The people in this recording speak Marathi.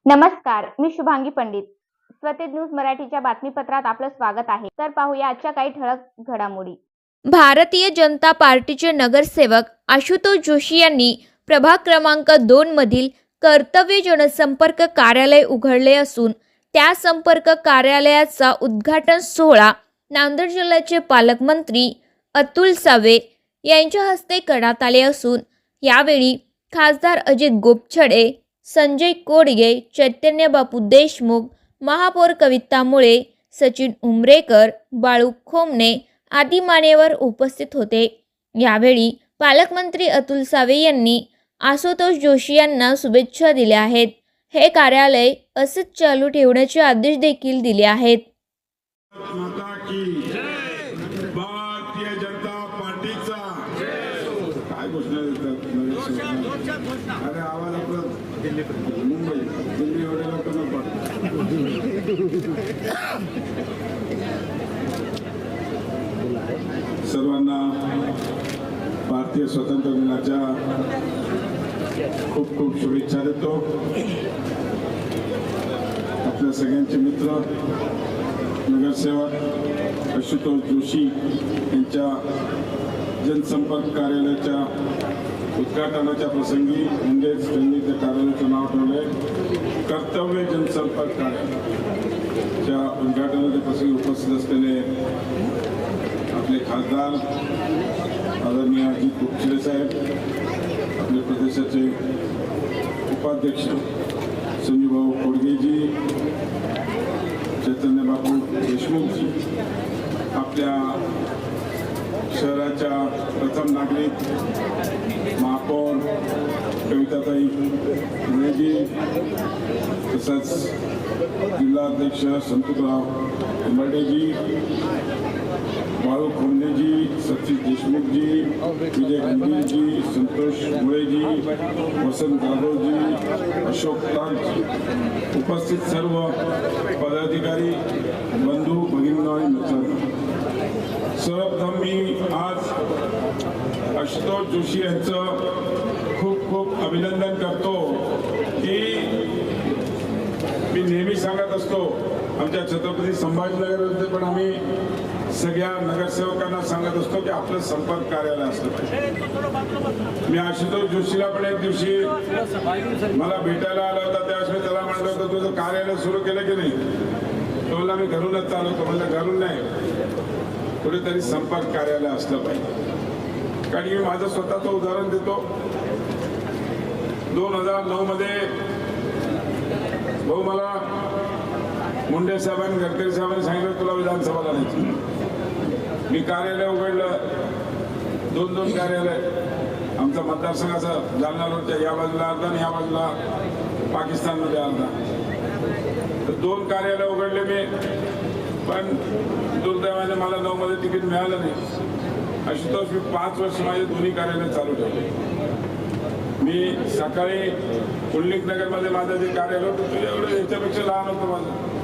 नमस्कार, मी शुभांगी पंडित. स्वतेज न्यूज मराठीच्या बातमीपत्रात आपलं स्वागत आहे. तर पाहूया आजच्या काही ठळक घडामोडी. भारतीय जनता पार्टीचे नगरसेवक आशुतोष जोशी यांनी प्रभाग क्रमांक 2 मधील कर्तव्य जनसंपर्क कार्यालय उघडले असून त्या संपर्क कार्यालयाचा उद्घाटन सोहळा नांदेड जिल्ह्याचे पालकमंत्री अतुल सावे यांच्या हस्ते करण्यात आले असून यावेळी खासदार अजित गोपछडे, संजय कोडगे, चैतन्य बापू देशमुख, महापौर कविता मुळे, सचिन उमरेकर, बाळू खोमणे आदी मान्यवर उपस्थित होते. यावेळी पालकमंत्री अतुल सावे यांनी आशुतोष जोशी यांना शुभेच्छा दिल्या आहेत. हे कार्यालय असेच चालू ठेवण्याचे आदेश देखील दिले आहेत. माता की भारतीय जनता पार्टीचा काय घोषणा देतात? अरे आवाज आपला मुंबई दिल्ली एवढ्या लोकांना सर्वांना भारतीय स्वातंत्र्य दिनाच्या खूप खूप शुभेच्छा देतो. आपल्या सगळ्यांचे मित्र नगरसेवक आशुतोष जोशी यांच्या जनसंपर्क कार्यालयाच्या उद्घाटनाच्या प्रसंगी म्हणजेच त्यांनी त्या कार्यालयाचं नाव ठेवलंय कर्तव्य जनसंपर्क कार्यालयाच्या उद्घाटनाच्या प्रसंगी उपस्थित असलेले आपले खासदार आदरणीय अजित गोपछडे साहेब, आपले प्रदेशाचे उपाध्यक्ष संजय भाऊ कोडगेजी, चैतन्य बापू देशमुखजी, आपल्या शहराच्या प्रथम नागरिक महापौर कविताताई मुळेजी, तसंच जिल्हाध्यक्ष संतोषराव उंबर्डेजी, बाळू खोमनेजी, सचिन देशमुखजी, विजय गंभीरजी, संतोष मुळेजी, वसंत जाधवजी, अशोक ताकजी, उपस्थित सर्व पदाधिकारी, बंधू भगिनी आणि मित्रांनो, सर्वप्रथम मी आज आशुतोष जोशी यांचं खूप खूप अभिनंदन करतो की मी नेहमी सांगत असतो आमच्या छत्रपती संभाजीनगरमध्ये पण आम्ही सगळ्या नगरसेवकांना सांगत असतो की आपलं संपर्क कार्यालय असलं पाहिजे. मी आशुतोष जोशीला पण एक दिवशी मला भेटायला आला होता, त्यावेळेस मी त्याला म्हणलं होतं तुझं कार्यालय सुरू केलं की नाही? तो म्हणला मी घरूनच चालवतो. म्हणलं घरून नाही, कुठेतरी संपर्क कार्यालय असलं पाहिजे. कारण की मी माझं स्वतःचं उदाहरण देतो. 2009 मध्ये भाऊ मला मुंडे साहेबांनी गडकरी साहेबांनी सांगितलं तुला विधानसभेला नाही. मी कार्यालय उघडलं, 2 कार्यालय. आमचा मतदारसंघ असा जालना रोडच्या या बाजूला अर्धा आणि या बाजूला पाकिस्तानमध्ये अर्धा. तर 2 कार्यालय उघडले मी, पण दुर्दैवाने मला 9 मध्ये तिकीट मिळालं नाही. आशुतोष मी 5 वर्ष माझे दोन्ही कार्यालय चालू ठेवले. मी सकाळी पुंडलिक नगरमध्ये माझं जे कार्यालय होतं ते एवढं याच्यापेक्षा लहान होतं माझं.